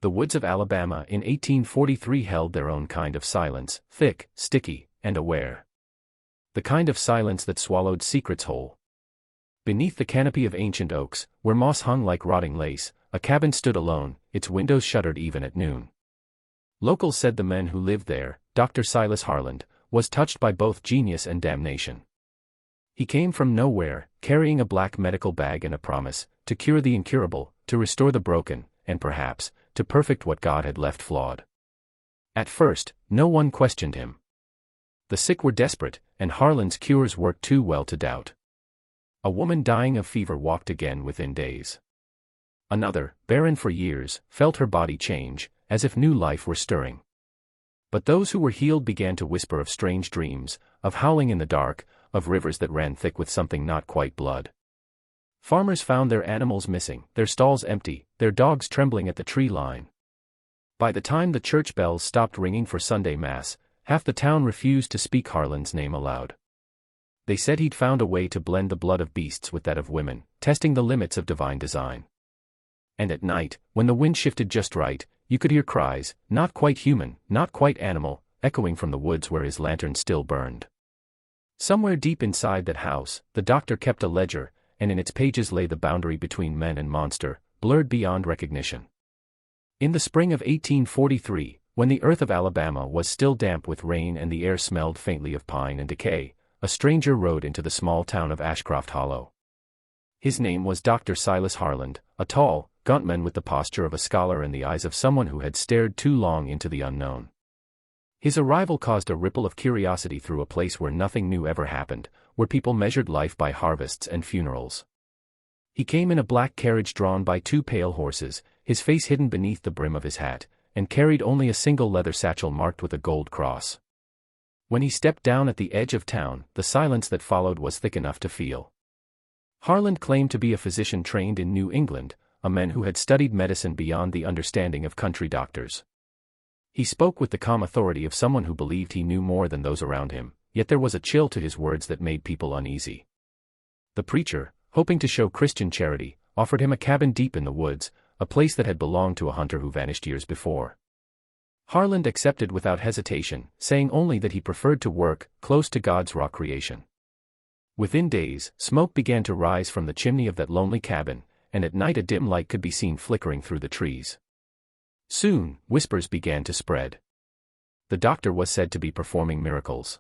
The woods of Alabama in 1843 held their own kind of silence, thick, sticky, and aware. The kind of silence that swallowed secrets whole. Beneath the canopy of ancient oaks, where moss hung like rotting lace, a cabin stood alone, its windows shuttered even at noon. Locals said the man who lived there, Dr. Silas Harland, was touched by both genius and damnation. He came from nowhere, carrying a black medical bag and a promise, to cure the incurable, to restore the broken, and perhaps, to perfect what God had left flawed. At first, no one questioned him. The sick were desperate, and Harland's cures worked too well to doubt. A woman dying of fever walked again within days. Another, barren for years, felt her body change, as if new life were stirring. But those who were healed began to whisper of strange dreams, of howling in the dark, of rivers that ran thick with something not quite blood. Farmers found their animals missing, their stalls empty, their dogs trembling at the tree line. By the time the church bells stopped ringing for Sunday Mass, half the town refused to speak Harland's name aloud. They said he'd found a way to blend the blood of beasts with that of women, testing the limits of divine design. And at night, when the wind shifted just right, you could hear cries, not quite human, not quite animal, echoing from the woods where his lantern still burned. Somewhere deep inside that house, the doctor kept a ledger, and in its pages lay the boundary between man and monster, blurred beyond recognition. In the spring of 1843, when the earth of Alabama was still damp with rain and the air smelled faintly of pine and decay, a stranger rode into the small town of Ashcroft Hollow. His name was Dr. Silas Harland, a tall, gaunt man with the posture of a scholar and the eyes of someone who had stared too long into the unknown. His arrival caused a ripple of curiosity through a place where nothing new ever happened, where people measured life by harvests and funerals. He came in a black carriage drawn by two pale horses, his face hidden beneath the brim of his hat, and carried only a single leather satchel marked with a gold cross. When he stepped down at the edge of town, the silence that followed was thick enough to feel. Harland claimed to be a physician trained in New England, a man who had studied medicine beyond the understanding of country doctors. He spoke with the calm authority of someone who believed he knew more than those around him, yet there was a chill to his words that made people uneasy. The preacher, hoping to show Christian charity, offered him a cabin deep in the woods, a place that had belonged to a hunter who vanished years before. Harland accepted without hesitation, saying only that he preferred to work close to God's raw creation. Within days, smoke began to rise from the chimney of that lonely cabin, and at night a dim light could be seen flickering through the trees. Soon, whispers began to spread. The doctor was said to be performing miracles.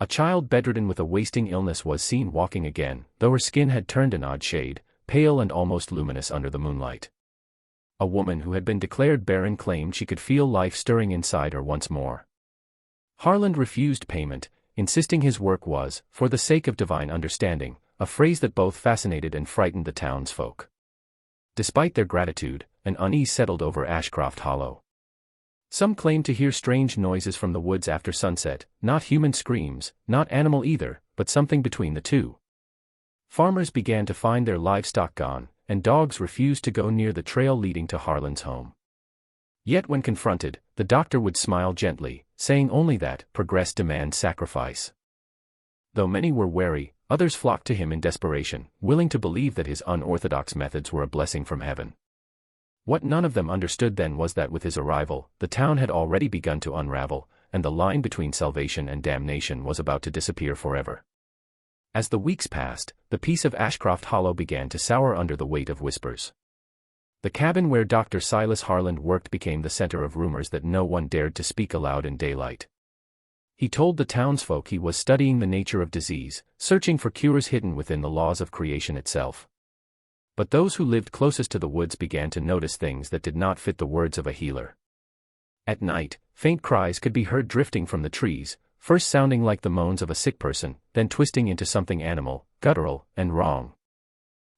A child bedridden with a wasting illness was seen walking again, though her skin had turned an odd shade, pale and almost luminous under the moonlight. A woman who had been declared barren claimed she could feel life stirring inside her once more. Harland refused payment, insisting his work was, for the sake of divine understanding, a phrase that both fascinated and frightened the townsfolk. Despite their gratitude, an unease settled over Ashcroft Hollow. Some claimed to hear strange noises from the woods after sunset, not human screams, not animal either, but something between the two. Farmers began to find their livestock gone, and dogs refused to go near the trail leading to Harland's home. Yet when confronted, the doctor would smile gently, saying only that progress demands sacrifice. Though many were wary, others flocked to him in desperation, willing to believe that his unorthodox methods were a blessing from heaven. What none of them understood then was that with his arrival, the town had already begun to unravel, and the line between salvation and damnation was about to disappear forever. As the weeks passed, the peace of Ashcroft Hollow began to sour under the weight of whispers. The cabin where Dr. Silas Harland worked became the center of rumors that no one dared to speak aloud in daylight. He told the townsfolk he was studying the nature of disease, searching for cures hidden within the laws of creation itself. But those who lived closest to the woods began to notice things that did not fit the words of a healer. At night, faint cries could be heard drifting from the trees, first sounding like the moans of a sick person, then twisting into something animal, guttural, and wrong.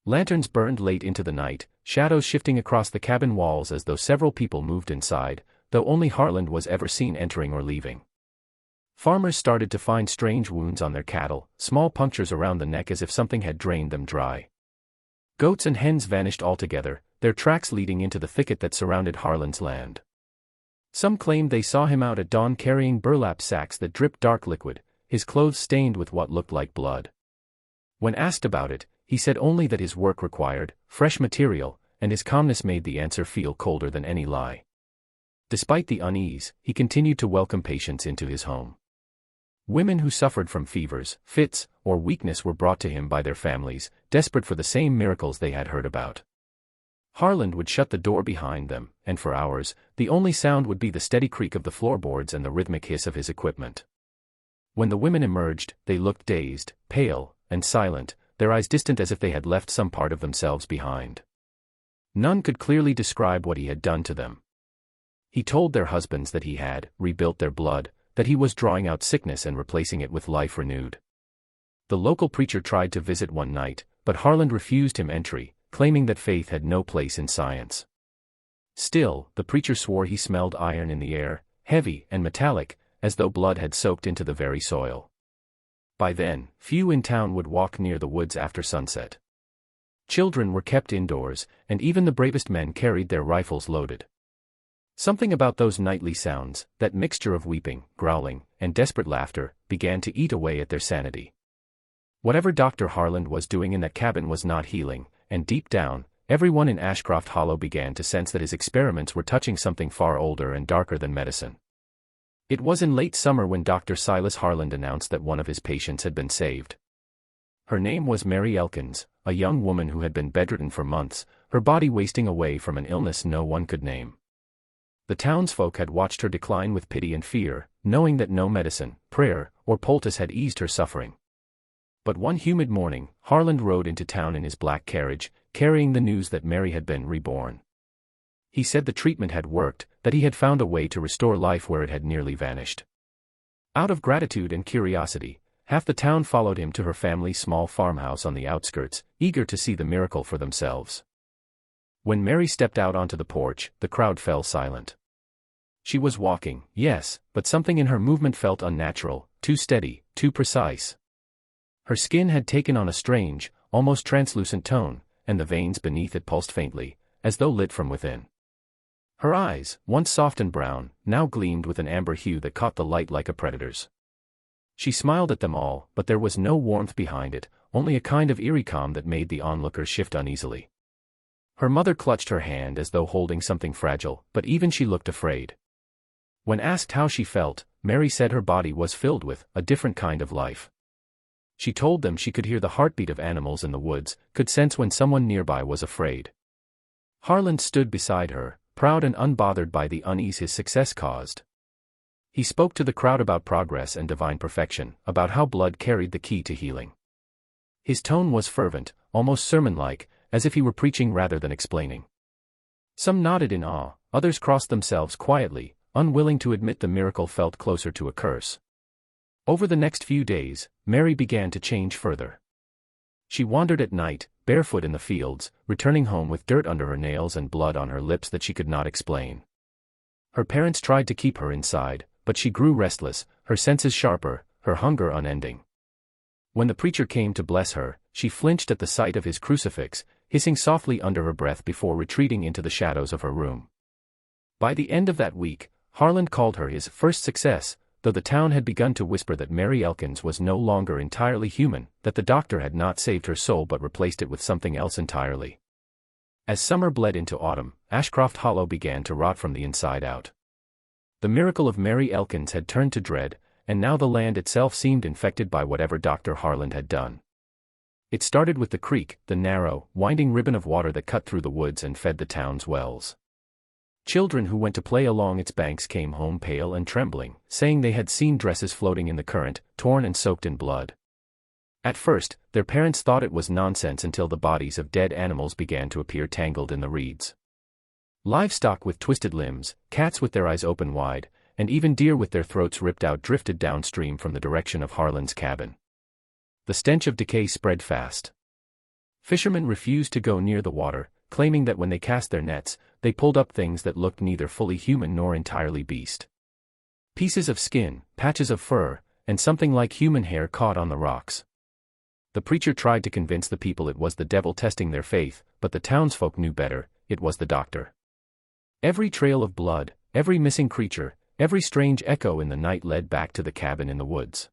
Lanterns burned late into the night, shadows shifting across the cabin walls as though several people moved inside, though only Harland was ever seen entering or leaving. Farmers started to find strange wounds on their cattle, small punctures around the neck as if something had drained them dry. Goats and hens vanished altogether, their tracks leading into the thicket that surrounded Harland's land. Some claimed they saw him out at dawn carrying burlap sacks that dripped dark liquid, his clothes stained with what looked like blood. When asked about it, he said only that his work required fresh material, and his calmness made the answer feel colder than any lie. Despite the unease, he continued to welcome patients into his home. Women who suffered from fevers, fits, or weakness were brought to him by their families, desperate for the same miracles they had heard about. Harland would shut the door behind them, and for hours, the only sound would be the steady creak of the floorboards and the rhythmic hiss of his equipment. When the women emerged, they looked dazed, pale, and silent, their eyes distant as if they had left some part of themselves behind. None could clearly describe what he had done to them. He told their husbands that he had rebuilt their blood, that he was drawing out sickness and replacing it with life renewed. The local preacher tried to visit one night, but Harland refused him entry, claiming that faith had no place in science. Still, the preacher swore he smelled iron in the air, heavy and metallic, as though blood had soaked into the very soil. By then, few in town would walk near the woods after sunset. Children were kept indoors, and even the bravest men carried their rifles loaded. Something about those nightly sounds, that mixture of weeping, growling, and desperate laughter, began to eat away at their sanity. Whatever Dr. Harland was doing in that cabin was not healing, and deep down, everyone in Ashcroft Hollow began to sense that his experiments were touching something far older and darker than medicine. It was in late summer when Dr. Silas Harland announced that one of his patients had been saved. Her name was Mary Elkins, a young woman who had been bedridden for months, her body wasting away from an illness no one could name. The townsfolk had watched her decline with pity and fear, knowing that no medicine, prayer, or poultice had eased her suffering. But one humid morning, Harland rode into town in his black carriage, carrying the news that Mary had been reborn. He said the treatment had worked, that he had found a way to restore life where it had nearly vanished. Out of gratitude and curiosity, half the town followed him to her family's small farmhouse on the outskirts, eager to see the miracle for themselves. When Mary stepped out onto the porch, the crowd fell silent. She was walking, yes, but something in her movement felt unnatural, too steady, too precise. Her skin had taken on a strange, almost translucent tone, and the veins beneath it pulsed faintly, as though lit from within. Her eyes, once soft and brown, now gleamed with an amber hue that caught the light like a predator's. She smiled at them all, but there was no warmth behind it, only a kind of eerie calm that made the onlookers shift uneasily. Her mother clutched her hand as though holding something fragile, but even she looked afraid. When asked how she felt, Mary said her body was filled with a different kind of life. She told them she could hear the heartbeat of animals in the woods, could sense when someone nearby was afraid. Harland stood beside her, proud and unbothered by the unease his success caused. He spoke to the crowd about progress and divine perfection, about how blood carried the key to healing. His tone was fervent, almost sermon-like, as if he were preaching rather than explaining. Some nodded in awe, others crossed themselves quietly, unwilling to admit the miracle felt closer to a curse. Over the next few days, Mary began to change further. She wandered at night, barefoot in the fields, returning home with dirt under her nails and blood on her lips that she could not explain. Her parents tried to keep her inside, but she grew restless, her senses sharper, her hunger unending. When the preacher came to bless her, she flinched at the sight of his crucifix, hissing softly under her breath before retreating into the shadows of her room. By the end of that week, Harland called her his first success, though the town had begun to whisper that Mary Elkins was no longer entirely human, that the doctor had not saved her soul but replaced it with something else entirely. As summer bled into autumn, Ashcroft Hollow began to rot from the inside out. The miracle of Mary Elkins had turned to dread, and now the land itself seemed infected by whatever Dr. Harland had done. It started with the creek, the narrow, winding ribbon of water that cut through the woods and fed the town's wells. Children who went to play along its banks came home pale and trembling, saying they had seen dresses floating in the current, torn and soaked in blood. At first, their parents thought it was nonsense until the bodies of dead animals began to appear tangled in the reeds. Livestock with twisted limbs, cats with their eyes open wide, and even deer with their throats ripped out drifted downstream from the direction of Harland's cabin. The stench of decay spread fast. Fishermen refused to go near the water, claiming that when they cast their nets, they pulled up things that looked neither fully human nor entirely beast. Pieces of skin, patches of fur, and something like human hair caught on the rocks. The preacher tried to convince the people it was the devil testing their faith, but the townsfolk knew better, it was the doctor. Every trail of blood, every missing creature, every strange echo in the night led back to the cabin in the woods.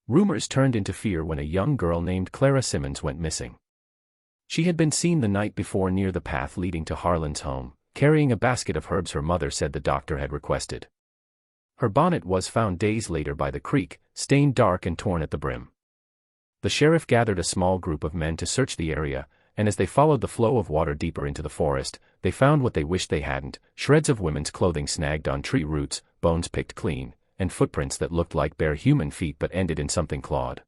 Rumors turned into fear when a young girl named Clara Simmons went missing. She had been seen the night before near the path leading to Harland's home, carrying a basket of herbs her mother said the doctor had requested. Her bonnet was found days later by the creek, stained dark and torn at the brim. The sheriff gathered a small group of men to search the area, and as they followed the flow of water deeper into the forest, they found what they wished they hadn't: shreds of women's clothing snagged on tree roots, bones picked clean, and footprints that looked like bare human feet but ended in something clawed.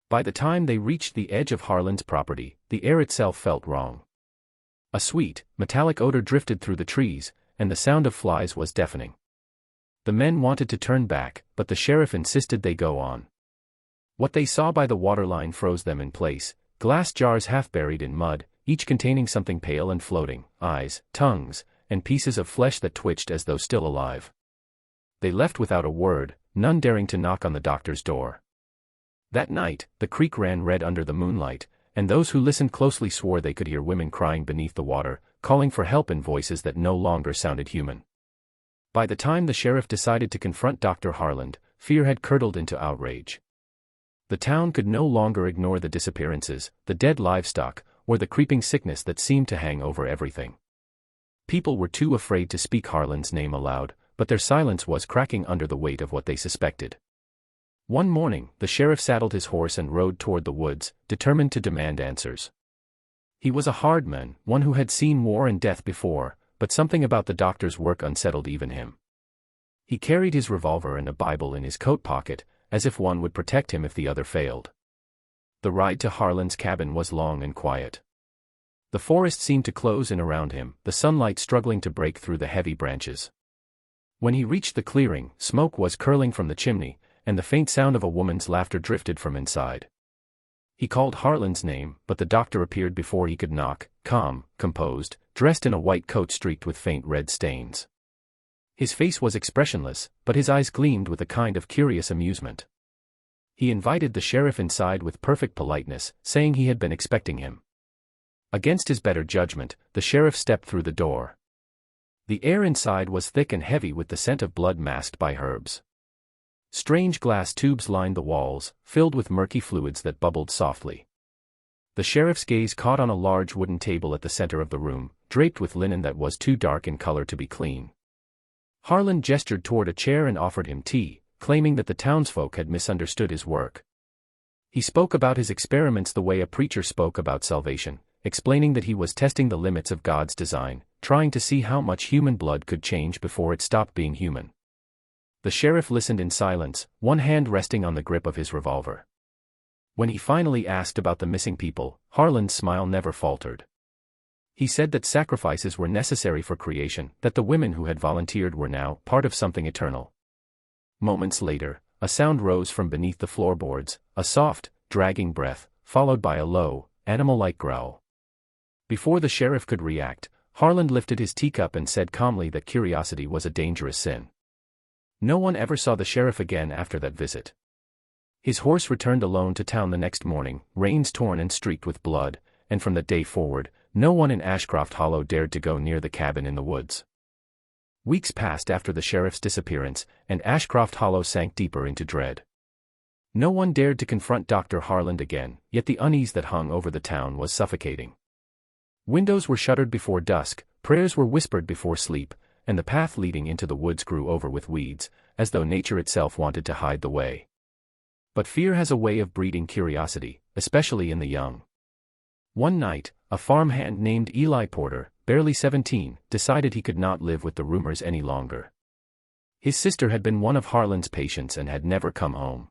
By the time they reached the edge of Harland's property, the air itself felt wrong. A sweet, metallic odor drifted through the trees, and the sound of flies was deafening. The men wanted to turn back, but the sheriff insisted they go on. What they saw by the waterline froze them in place: glass jars half buried in mud, each containing something pale and floating, eyes, tongues, and pieces of flesh that twitched as though still alive. They left without a word, none daring to knock on the doctor's door. That night, the creek ran red under the moonlight, and those who listened closely swore they could hear women crying beneath the water, calling for help in voices that no longer sounded human. By the time the sheriff decided to confront Dr. Harland, fear had curdled into outrage. The town could no longer ignore the disappearances, the dead livestock, or the creeping sickness that seemed to hang over everything. People were too afraid to speak Harland's name aloud, but their silence was cracking under the weight of what they suspected. One morning, the sheriff saddled his horse and rode toward the woods, determined to demand answers. He was a hard man, one who had seen war and death before, but something about the doctor's work unsettled even him. He carried his revolver and a Bible in his coat pocket, as if one would protect him if the other failed. The ride to Harland's cabin was long and quiet. The forest seemed to close in around him, the sunlight struggling to break through the heavy branches. When he reached the clearing, smoke was curling from the chimney, and the faint sound of a woman's laughter drifted from inside. He called Harland's name, but the doctor appeared before he could knock, calm, composed, dressed in a white coat streaked with faint red stains. His face was expressionless, but his eyes gleamed with a kind of curious amusement. He invited the sheriff inside with perfect politeness, saying he had been expecting him. Against his better judgment, the sheriff stepped through the door. The air inside was thick and heavy with the scent of blood masked by herbs. Strange glass tubes lined the walls, filled with murky fluids that bubbled softly. The sheriff's gaze caught on a large wooden table at the center of the room, draped with linen that was too dark in color to be clean. Harland gestured toward a chair and offered him tea, claiming that the townsfolk had misunderstood his work. He spoke about his experiments the way a preacher spoke about salvation, explaining that he was testing the limits of God's design, trying to see how much human blood could change before it stopped being human. The sheriff listened in silence, one hand resting on the grip of his revolver. When he finally asked about the missing people, Harland's smile never faltered. He said that sacrifices were necessary for creation, that the women who had volunteered were now part of something eternal. Moments later, a sound rose from beneath the floorboards, a soft, dragging breath, followed by a low, animal-like growl. Before the sheriff could react, Harland lifted his teacup and said calmly that curiosity was a dangerous sin. No one ever saw the sheriff again after that visit. His horse returned alone to town the next morning, reins torn and streaked with blood, and from that day forward, no one in Ashcroft Hollow dared to go near the cabin in the woods. Weeks passed after the sheriff's disappearance, and Ashcroft Hollow sank deeper into dread. No one dared to confront Dr. Harland again, yet the unease that hung over the town was suffocating. Windows were shuttered before dusk, prayers were whispered before sleep, and the path leading into the woods grew over with weeds, as though nature itself wanted to hide the way. But fear has a way of breeding curiosity, especially in the young. One night, a farmhand named Eli Porter, barely 17, decided he could not live with the rumors any longer. His sister had been one of Harland's patients and had never come home.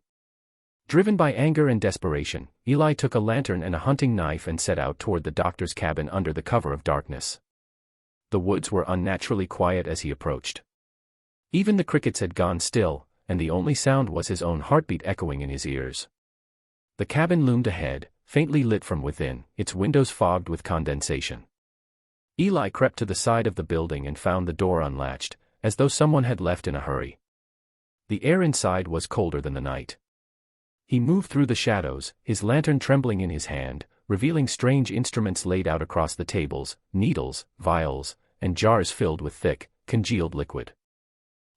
Driven by anger and desperation, Eli took a lantern and a hunting knife and set out toward the doctor's cabin under the cover of darkness. The woods were unnaturally quiet as he approached. Even the crickets had gone still, and the only sound was his own heartbeat echoing in his ears. The cabin loomed ahead, faintly lit from within, its windows fogged with condensation. Eli crept to the side of the building and found the door unlatched, as though someone had left in a hurry. The air inside was colder than the night. He moved through the shadows, his lantern trembling in his hand, revealing strange instruments laid out across the tables, needles, vials, and jars filled with thick, congealed liquid.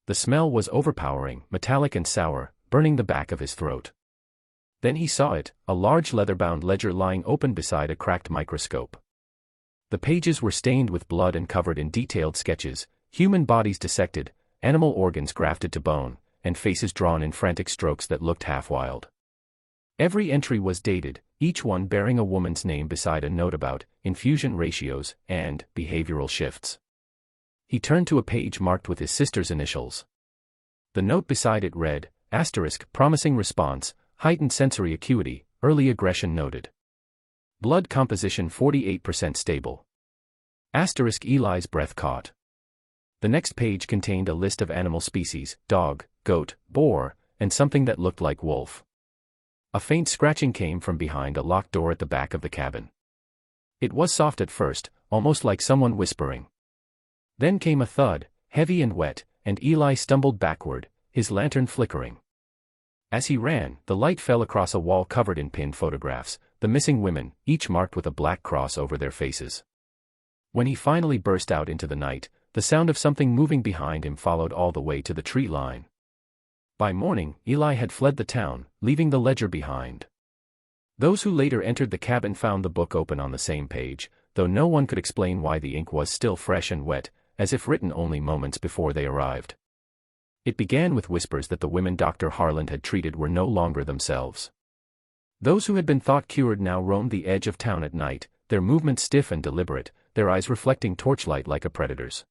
The smell was overpowering, metallic and sour, burning the back of his throat. Then he saw it, a large leather-bound ledger lying open beside a cracked microscope. The pages were stained with blood and covered in detailed sketches, human bodies dissected, animal organs grafted to bone, and faces drawn in frantic strokes that looked half-wild. Every entry was dated, each one bearing a woman's name beside a note about infusion ratios and behavioral shifts. He turned to a page marked with his sister's initials. The note beside it read, *, promising response, heightened sensory acuity, early aggression noted. Blood composition 48% stable. *, Eli's breath caught. The next page contained a list of animal species, dog, goat, boar, and something that looked like wolf. A faint scratching came from behind a locked door at the back of the cabin. It was soft at first, almost like someone whispering. Then came a thud, heavy and wet, and Eli stumbled backward, his lantern flickering. As he ran, the light fell across a wall covered in pinned photographs, the missing women, each marked with a black cross over their faces. When he finally burst out into the night, the sound of something moving behind him followed all the way to the tree line. By morning, Eli had fled the town, leaving the ledger behind. Those who later entered the cabin found the book open on the same page, though no one could explain why the ink was still fresh and wet, as if written only moments before they arrived. It began with whispers that the women Dr. Harland had treated were no longer themselves. Those who had been thought cured now roamed the edge of town at night, their movements stiff and deliberate, their eyes reflecting torchlight like a predator's.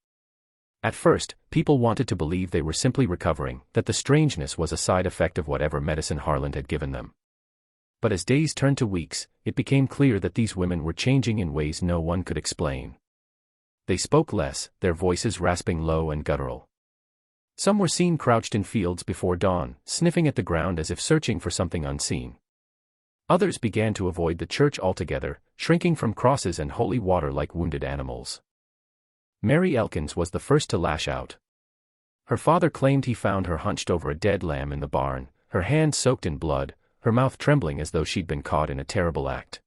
At first, people wanted to believe they were simply recovering, that the strangeness was a side effect of whatever medicine Harland had given them. But as days turned to weeks, it became clear that these women were changing in ways no one could explain. They spoke less, their voices rasping low and guttural. Some were seen crouched in fields before dawn, sniffing at the ground as if searching for something unseen. Others began to avoid the church altogether, shrinking from crosses and holy water like wounded animals. Mary Elkins was the first to lash out. Her father claimed he found her hunched over a dead lamb in the barn, her hands soaked in blood, her mouth trembling as though she'd been caught in a terrible act.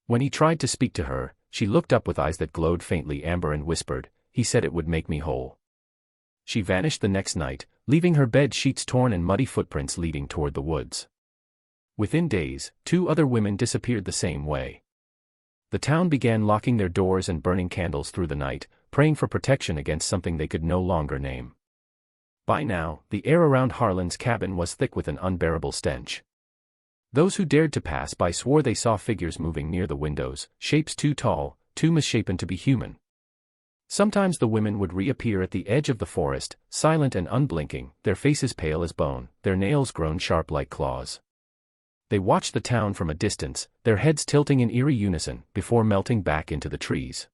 When he tried to speak to her, she looked up with eyes that glowed faintly amber and whispered, "He said it would make me whole." She vanished the next night, leaving her bed sheets torn and muddy footprints leading toward the woods. Within days, 2 other women disappeared the same way. The town began locking their doors and burning candles through the night, praying for protection against something they could no longer name. By now, the air around Harland's cabin was thick with an unbearable stench. Those who dared to pass by swore they saw figures moving near the windows, shapes too tall, too misshapen to be human. Sometimes the women would reappear at the edge of the forest, silent and unblinking, their faces pale as bone, their nails grown sharp like claws. They watched the town from a distance, their heads tilting in eerie unison, before melting back into the trees.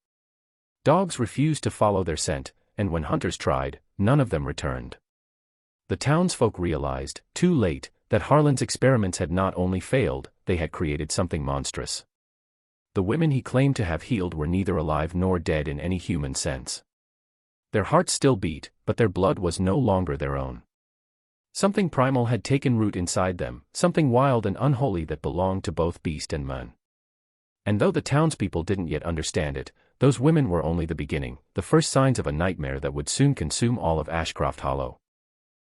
Dogs refused to follow their scent, and when hunters tried, none of them returned. The townsfolk realized, too late, that Harland's experiments had not only failed, they had created something monstrous. The women he claimed to have healed were neither alive nor dead in any human sense. Their hearts still beat, but their blood was no longer their own. Something primal had taken root inside them, something wild and unholy that belonged to both beast and man. And though the townspeople didn't yet understand it, those women were only the beginning, the first signs of a nightmare that would soon consume all of Ashcroft Hollow.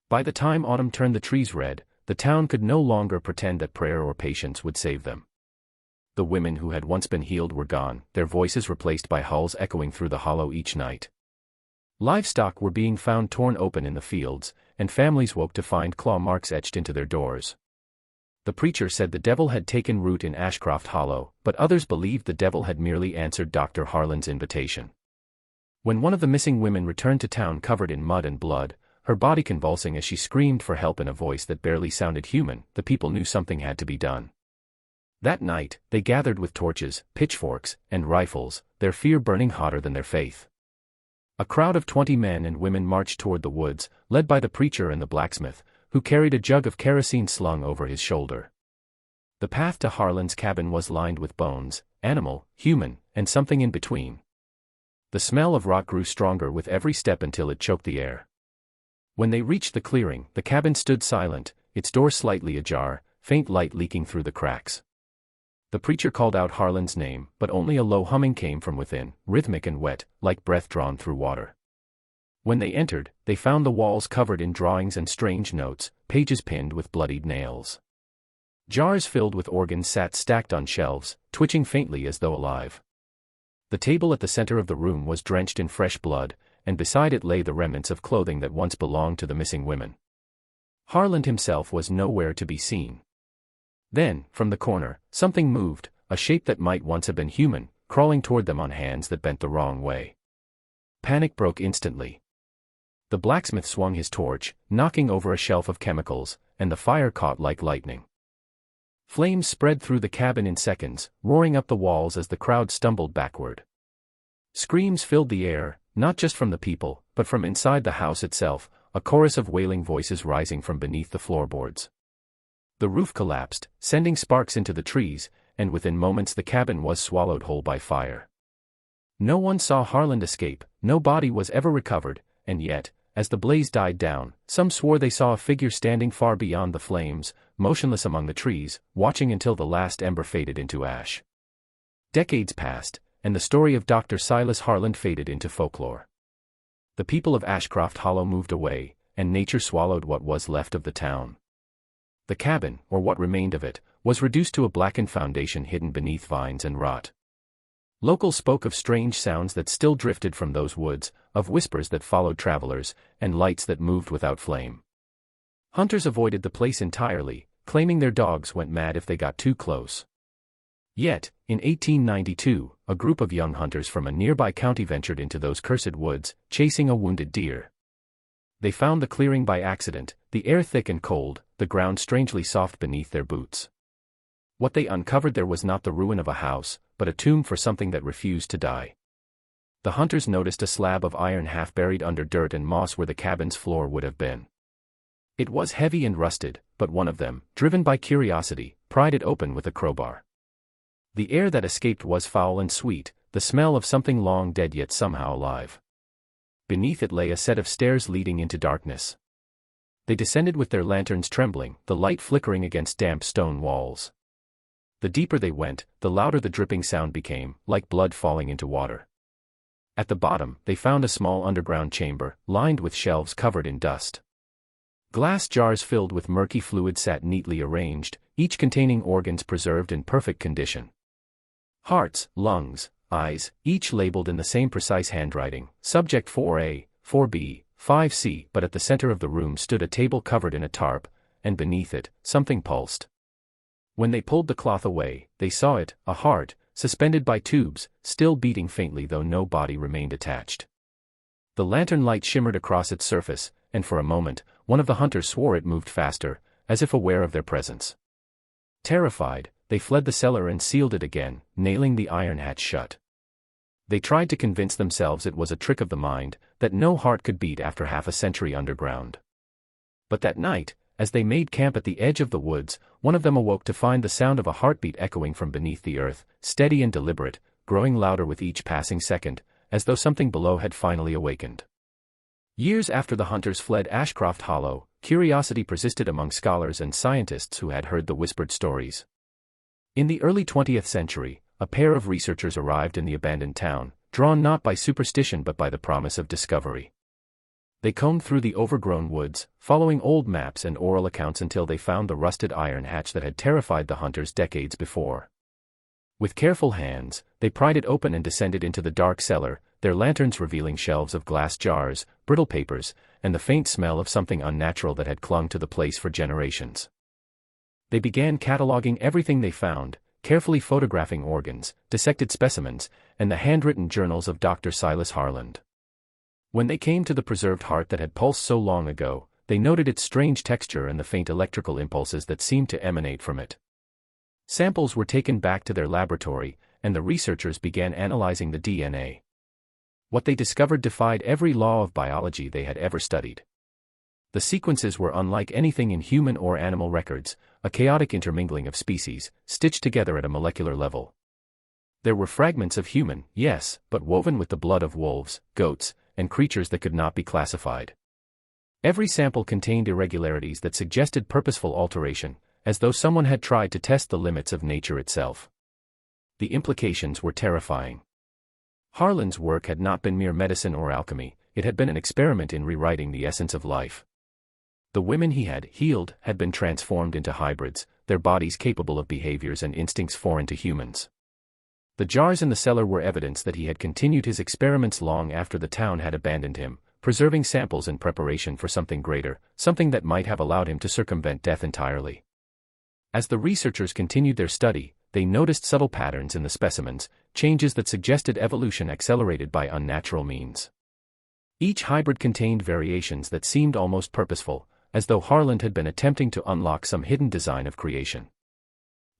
By the time autumn turned the trees red, the town could no longer pretend that prayer or patience would save them. The women who had once been healed were gone, their voices replaced by howls echoing through the hollow each night. Livestock were being found torn open in the fields, and families woke to find claw marks etched into their doors. The preacher said the devil had taken root in Ashcroft Hollow, but others believed the devil had merely answered Dr. Harland's invitation. When one of the missing women returned to town covered in mud and blood, her body convulsing as she screamed for help in a voice that barely sounded human, the people knew something had to be done. That night, they gathered with torches, pitchforks, and rifles, their fear burning hotter than their faith. A crowd of 20 men and women marched toward the woods, led by the preacher and the blacksmith, who carried a jug of kerosene slung over his shoulder. The path to Harland's cabin was lined with bones, animal, human, and something in between. The smell of rot grew stronger with every step until it choked the air. When they reached the clearing, the cabin stood silent, its door slightly ajar, faint light leaking through the cracks. The preacher called out Harland's name, but only a low humming came from within, rhythmic and wet, like breath drawn through water. When they entered, they found the walls covered in drawings and strange notes, pages pinned with bloodied nails. Jars filled with organs sat stacked on shelves, twitching faintly as though alive. The table at the center of the room was drenched in fresh blood, and beside it lay the remnants of clothing that once belonged to the missing women. Harland himself was nowhere to be seen. Then, from the corner, something moved, a shape that might once have been human, crawling toward them on hands that bent the wrong way. Panic broke instantly. The blacksmith swung his torch, knocking over a shelf of chemicals, and the fire caught like lightning. Flames spread through the cabin in seconds, roaring up the walls as the crowd stumbled backward. Screams filled the air, not just from the people, but from inside the house itself, a chorus of wailing voices rising from beneath the floorboards. The roof collapsed, sending sparks into the trees, and within moments the cabin was swallowed whole by fire. No one saw Harland escape, no body was ever recovered, and yet, as the blaze died down, some swore they saw a figure standing far beyond the flames, motionless among the trees, watching until the last ember faded into ash. Decades passed, and the story of Dr. Silas Harland faded into folklore. The people of Ashcroft Hollow moved away, and nature swallowed what was left of the town. The cabin, or what remained of it, was reduced to a blackened foundation hidden beneath vines and rot. Locals spoke of strange sounds that still drifted from those woods, of whispers that followed travelers, and lights that moved without flame. Hunters avoided the place entirely, claiming their dogs went mad if they got too close. Yet, in 1892, a group of young hunters from a nearby county ventured into those cursed woods, chasing a wounded deer. They found the clearing by accident, the air thick and cold, the ground strangely soft beneath their boots. What they uncovered there was not the ruin of a house, but a tomb for something that refused to die. The hunters noticed a slab of iron half buried under dirt and moss where the cabin's floor would have been. It was heavy and rusted, but one of them, driven by curiosity, pried it open with a crowbar. The air that escaped was foul and sweet, the smell of something long dead yet somehow alive. Beneath it lay a set of stairs leading into darkness. They descended with their lanterns trembling, the light flickering against damp stone walls. The deeper they went, the louder the dripping sound became, like blood falling into water. At the bottom, they found a small underground chamber, lined with shelves covered in dust. Glass jars filled with murky fluid sat neatly arranged, each containing organs preserved in perfect condition. Hearts, lungs, eyes, each labeled in the same precise handwriting, subject 4A, 4B, 5C, but at the center of the room stood a table covered in a tarp, and beneath it, something pulsed. When they pulled the cloth away, they saw it, a heart, suspended by tubes, still beating faintly though no body remained attached. The lantern light shimmered across its surface, and for a moment, one of the hunters swore it moved faster, as if aware of their presence. Terrified, they fled the cellar and sealed it again, nailing the iron hatch shut. They tried to convince themselves it was a trick of the mind, that no heart could beat after half a century underground. But that night, as they made camp at the edge of the woods, one of them awoke to find the sound of a heartbeat echoing from beneath the earth, steady and deliberate, growing louder with each passing second, as though something below had finally awakened. Years after the hunters fled Ashcroft Hollow, curiosity persisted among scholars and scientists who had heard the whispered stories. In the early 20th century, a pair of researchers arrived in the abandoned town, drawn not by superstition but by the promise of discovery. They combed through the overgrown woods, following old maps and oral accounts until they found the rusted iron hatch that had terrified the hunters decades before. With careful hands, they pried it open and descended into the dark cellar, their lanterns revealing shelves of glass jars, brittle papers, and the faint smell of something unnatural that had clung to the place for generations. They began cataloging everything they found, carefully photographing organs, dissected specimens, and the handwritten journals of Dr. Silas Harland. When they came to the preserved heart that had pulsed so long ago, they noted its strange texture and the faint electrical impulses that seemed to emanate from it. Samples were taken back to their laboratory, and the researchers began analyzing the DNA. What they discovered defied every law of biology they had ever studied. The sequences were unlike anything in human or animal records, a chaotic intermingling of species, stitched together at a molecular level. There were fragments of human, yes, but woven with the blood of wolves, goats, and creatures that could not be classified. Every sample contained irregularities that suggested purposeful alteration, as though someone had tried to test the limits of nature itself. The implications were terrifying. Harland's work had not been mere medicine or alchemy, it had been an experiment in rewriting the essence of life. The women he had healed had been transformed into hybrids, their bodies capable of behaviors and instincts foreign to humans. The jars in the cellar were evidence that he had continued his experiments long after the town had abandoned him, preserving samples in preparation for something greater, something that might have allowed him to circumvent death entirely. As the researchers continued their study, they noticed subtle patterns in the specimens, changes that suggested evolution accelerated by unnatural means. Each hybrid contained variations that seemed almost purposeful, as though Harland had been attempting to unlock some hidden design of creation.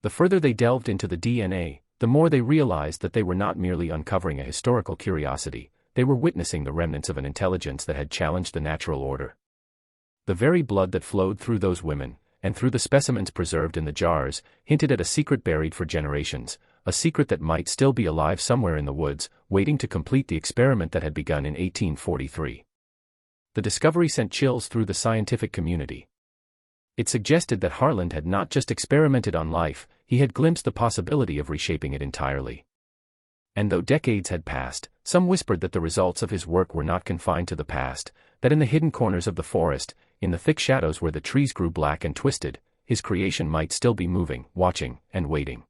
The further they delved into the DNA, the more they realized that they were not merely uncovering a historical curiosity, they were witnessing the remnants of an intelligence that had challenged the natural order. The very blood that flowed through those women, and through the specimens preserved in the jars, hinted at a secret buried for generations, a secret that might still be alive somewhere in the woods, waiting to complete the experiment that had begun in 1843. The discovery sent chills through the scientific community. It suggested that Harland had not just experimented on life, he had glimpsed the possibility of reshaping it entirely. And though decades had passed, some whispered that the results of his work were not confined to the past, that in the hidden corners of the forest, in the thick shadows where the trees grew black and twisted, his creation might still be moving, watching, and waiting.